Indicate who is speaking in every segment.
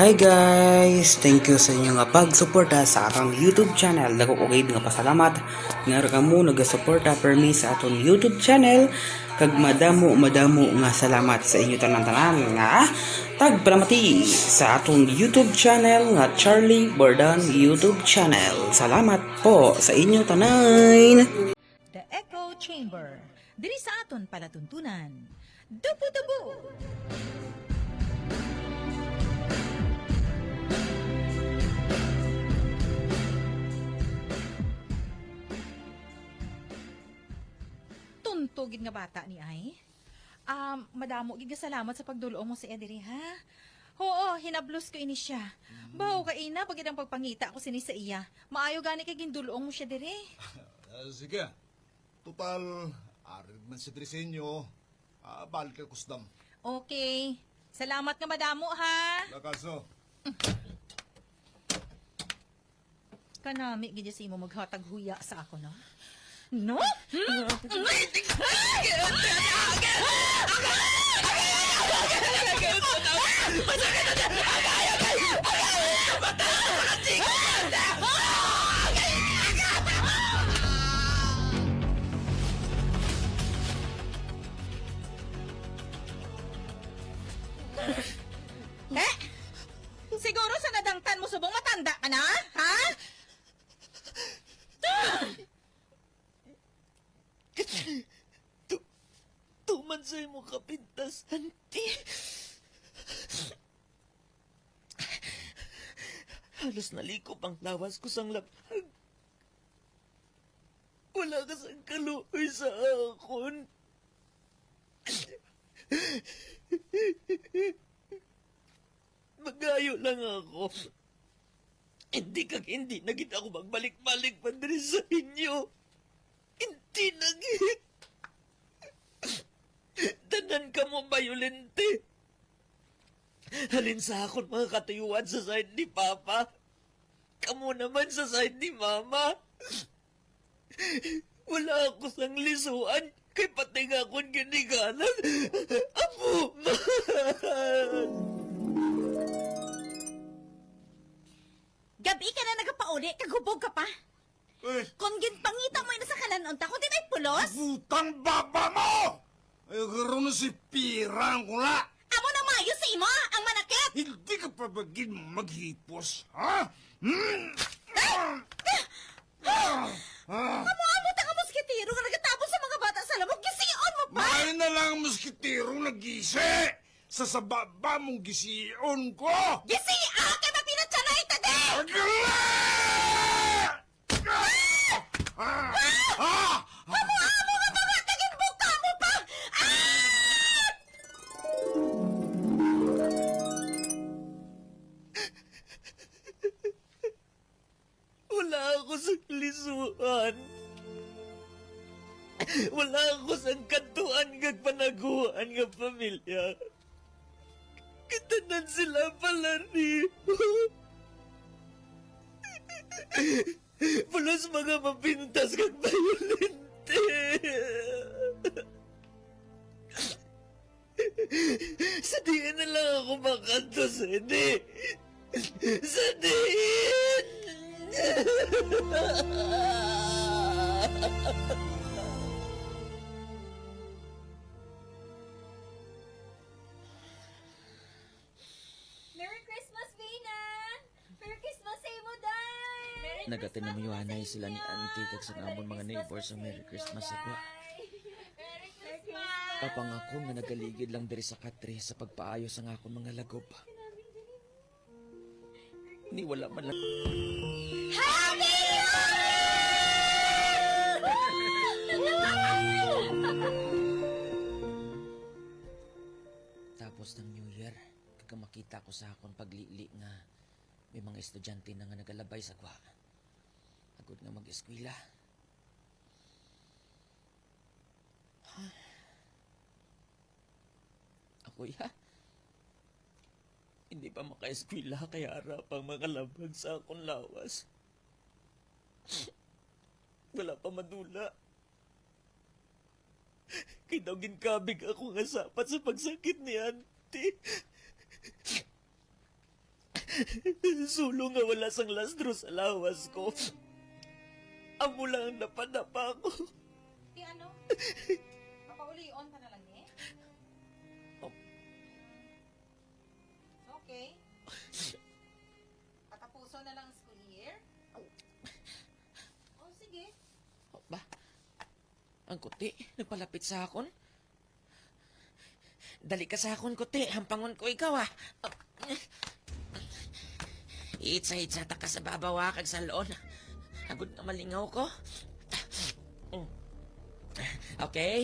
Speaker 1: Hi guys! Thank you sa inyo nga pagsuporta sa atong YouTube channel. Dako ko kayo nga pasalamat nga ra kamo nagasuporta permi sa atong YouTube channel. Kag madamo nga salamat sa inyo tanan-tanan nga tagpalamati sa atong YouTube channel nga Charlie Bordan YouTube channel. Salamat po sa inyo tanan.
Speaker 2: The Echo Chamber. Diri sa aton palatuntunan. Dubu-dubu! Tuntugid nga bata ni ay. Madamo gid nga salamat sa pagdulong mo si Ediri, ha? Oo, hinablos ko ini siya. Bawo ka ina, pagid ang pagpangita ko sini sa iya. Maayo gani kay gindulong mo siya diri.
Speaker 3: Sige. Total, arid man si Trisenyo. Balik ka kusdam.
Speaker 2: Okay. Salamat nga madamo, ha?
Speaker 3: Lakaso.
Speaker 2: Kanami gid si mo maghatag huya sa ako, no? No? Siguro sa nadangtan mo subong matanda ka na, ha?
Speaker 4: Tuman sa'yo mo kapintas, auntie. Halos nalikop ang lawas ko sang lapag. Wala ka sang kaluoy sa akon. Magayo lang ako. Hindi nagit ako magbalik-balik pa diri sa inyo. Hindi nagit. Tanan ka mo bayolente. Halin sa akon mga katuyuan sa side ni Papa. Kamu naman sa side ni Mama. Wala ako sang lisuan. Kay patay nga akong giniganan. Apo, man!
Speaker 2: Gabi ka na nagapauli, kagubog ka pa.
Speaker 3: Eh,
Speaker 2: Kung ginpangita mo na sa kanan unta, kung di may pulos,
Speaker 3: butang baba mo! Ay, karoon na si Pirang kula.
Speaker 2: amo na mayo sa imo, ang manakit.
Speaker 3: Hindi ka pa bagin maghipos, ha?
Speaker 2: Amo ta ka moskitiro nga nagatapos sa mga bata sa lamok, gisiyon mo pa.
Speaker 3: May na lang ang moskitero nag-isi. Sa sababa mong gisiyon ko.
Speaker 2: Gisiya kay mapinatsanay ta de. Amo nga mga taging buka mo pa.
Speaker 4: Wala ako sa lisuan. Wala ako sa kantuan ng panaguan ng pamilya. Katanan sila pala ni. Pulos mga mapintas kag bayolente. Sa diin na lang ako makanto, Sede. Sa diin!
Speaker 5: Merry Christmas, Vina! Merry Christmas sa imo, Day!
Speaker 6: Nagatinamuyuhanay sila ni Auntie kag sa amon mga neighbors sa Merry Christmas sa kwa.
Speaker 5: Merry Christmas!
Speaker 6: Tapang ako nga nagaligid lang diri sa katri sa pagpaayos ang akong mga lagob. Ni wala man lang. Tapos ng New Year, kag makita ko sa akong paglili nga may mga estudyante na nga nagalabay sa kwa. Agod nga mag-eskwela. Ako ya. Hindi pa maka-eskwela kaya harap ang mga labag sa akong lawas. Wala pa madula. Kay daw ginkabig ako nga sapat sa pagsakit ni auntie.
Speaker 4: Sulo nga wala sang lastro sa lawas ko. Amo lang napadapa ko.
Speaker 2: Di ano? Papaulion ka na lang eh.
Speaker 4: Oh.
Speaker 2: Okay. Patapuso na lang ang school year. Oh, sige.
Speaker 6: Ba? Ang kuti, nagpalapit sa akon. Dali ka sa akon, kuti. Hampangon ko ikaw, ah. Iitsa-itsa ta ka sa babawa kag sa loon. Agod na malingaw ko. Okay?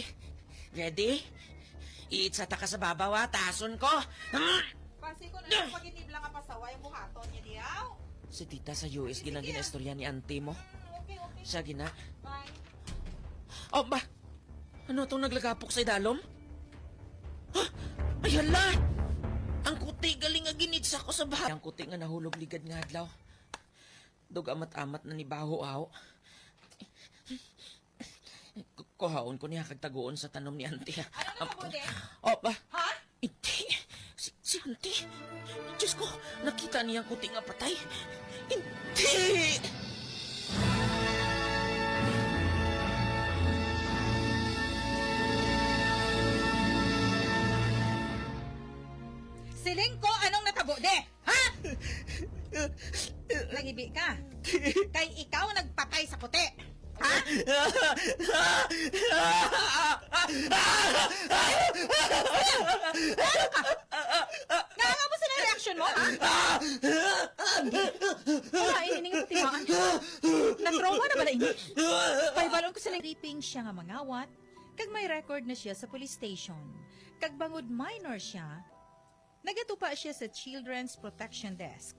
Speaker 6: Ready? Iitsa ta ka sa babawa, tason ko.
Speaker 2: Pansin ko na yung pag-inib lang ang pasaway ang buhaton niya diyaw.
Speaker 6: Si tita sa US, ginang gina-istorya ni auntie mo.
Speaker 2: Okay, okay.
Speaker 6: Siya gina.
Speaker 2: Bye.
Speaker 6: Oh, ba? Ano itong naglagapok sa idalom? Ha? Ay, hala! Ang kuti galing nga ginitsa ko sa bahay. Ang kuti nga nahulog ligad nga adlaw. Dug amat-amat na ni baho-aw. Kuhaon ko niya kagtagoon sa tanom ni auntie.
Speaker 2: Ano na mabuti?
Speaker 6: Oh, ba?
Speaker 2: Ha?
Speaker 6: Hindi. Si auntie. Diyos ko, nakita niya ang kuti nga patay. Hindi!
Speaker 2: Siling ko, anong natabo de? Ha? Nagibi ka? Kay ikaw nagpatay sa puti. Ha? Nakaka mo sila reaction mo, ha? Wala, inining ang timaan. Nag-trauma na bala ini. Paibalon ko silang raping siya nga mangawat, kag may record na siya sa police station. Kag bangod minor siya, nagatupa siya sa Children's Protection Desk.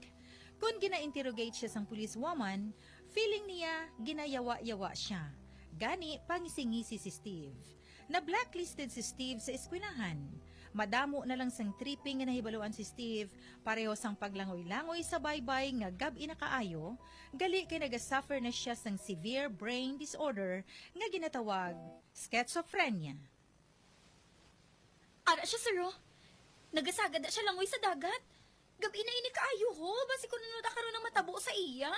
Speaker 2: Kung gina-interrogate siya sang policewoman, feeling niya ginayawa-yawa siya. Gani, pangisingisi si Steve. Na-blacklisted si Steve sa eskwelahan. Madamo na lang sang tripping nga nahibaluan si Steve, pareho sang paglangoy-langoy sa baybay nga gabi na kaayo, gali kay nagasuffer na siya sang severe brain disorder nga ginatawag schizophrenia.
Speaker 5: Ara siya, sir, oh. Nagasagad na siya langoy sa dagat. Gabi na ini kaayo ho. Basi ko nanood karon ng matabo sa iya.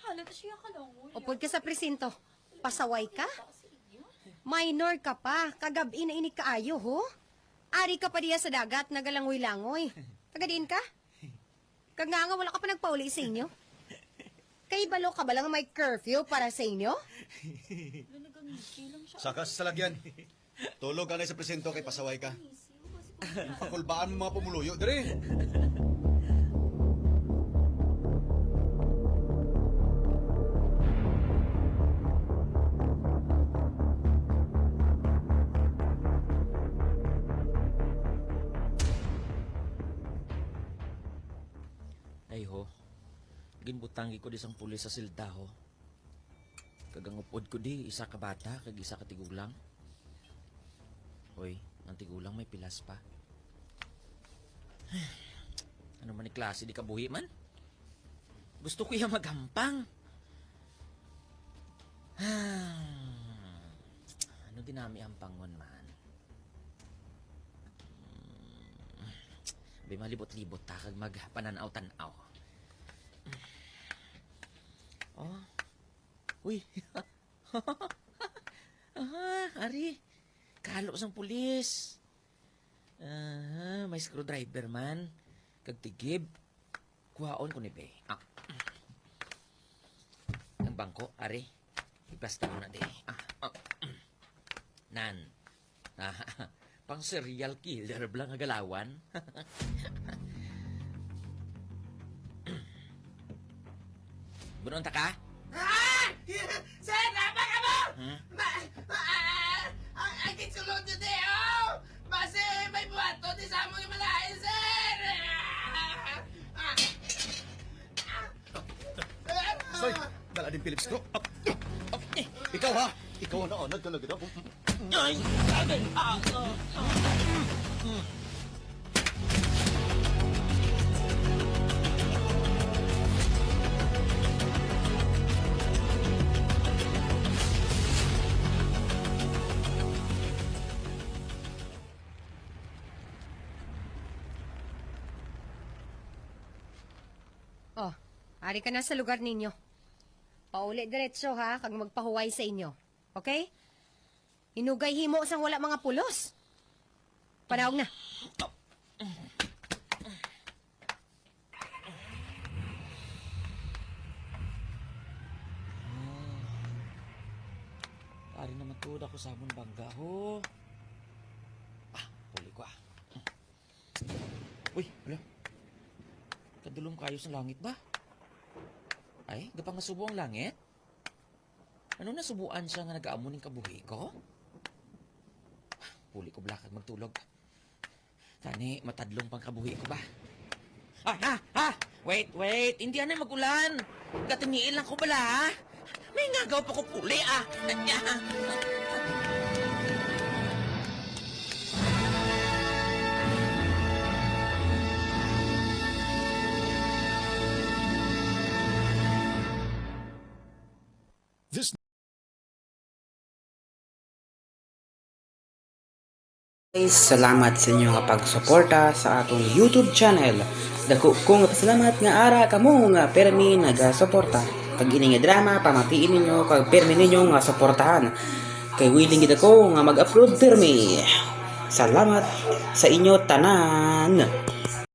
Speaker 5: Halat siya kalangoy.
Speaker 7: Upod ka sa presinto. Pasaway ka? Minor ka pa. Kagabi na ini kaayo, ho? Ari ka pa diya sa dagat, nagalangoy-langoy. Tagadiin ka? Kaganga, wala ka pa nagpauli sa inyo? Kay balo ka ba lang may curfew para sa inyo?
Speaker 8: Sakas sa lagyan. Tulog ka na sa presinto kay pasaway ka. Pakulbaan mo mga pumuluyo, dire.
Speaker 6: Ay ho, ginbutangi ko di sang pulis sa silda ho. Kagangupod ko di, isa ka bata, kag isa ka tigulang. Hoy, ang tigulang may pilas pa. Ano man ni klase, di kabuhi man? Gusto ko iya magampang. Ano ginami ang pangon man? May malibot-libot ta kag magpananaw-tanaw. Oh. Uy. Ari. Kalo sang pulis. May screwdriver man. Kag tigib. Kuhaon ko ni Be. Ang bangko, ari. Ipasta ko na di. Nan. Pang serial killer blang galawan. Bunon ta ka?
Speaker 9: Sir, napa ka mo? Ang kitsulod nyo diyo! Base may buhato di sa mong malayan, sir!
Speaker 8: Soy, dala din Philips ko. Ikaw ha? Ikaw na onad ka na gito.
Speaker 6: Ay!
Speaker 7: Oh, ari ka na sa lugar ninyo. Pauli diretso ha, kag magpahuway sa inyo. Okay? Hinugay himo sang wala mga pulos. Panahog na.
Speaker 6: Ari naman tuod ako sa amon bangga ho. Puli ko Uy, wala. Kadulong kayo sa langit ba? Ay, gapang nasubo ang langit? Ano nasubuan siya nga nag-aamon ng kabuhi ko? Puli ko blakag magtulog. Tani, matadlong pang kabuhi ko ba? Wait. Hindi na magulan. Katiniil lang ko bala, ha? May ngagaw pa ko puli,
Speaker 1: Guys, salamat sa inyo nga pagsuporta sa atong YouTube channel. Dako kong pasalamat nga ara kamo nga permi nagasuporta. Pag ini nga drama, pamatiin ninyo kag permi ninyo nga suportahan. Kay willing gid ako nga mag-upload permi. Salamat sa inyo tanan.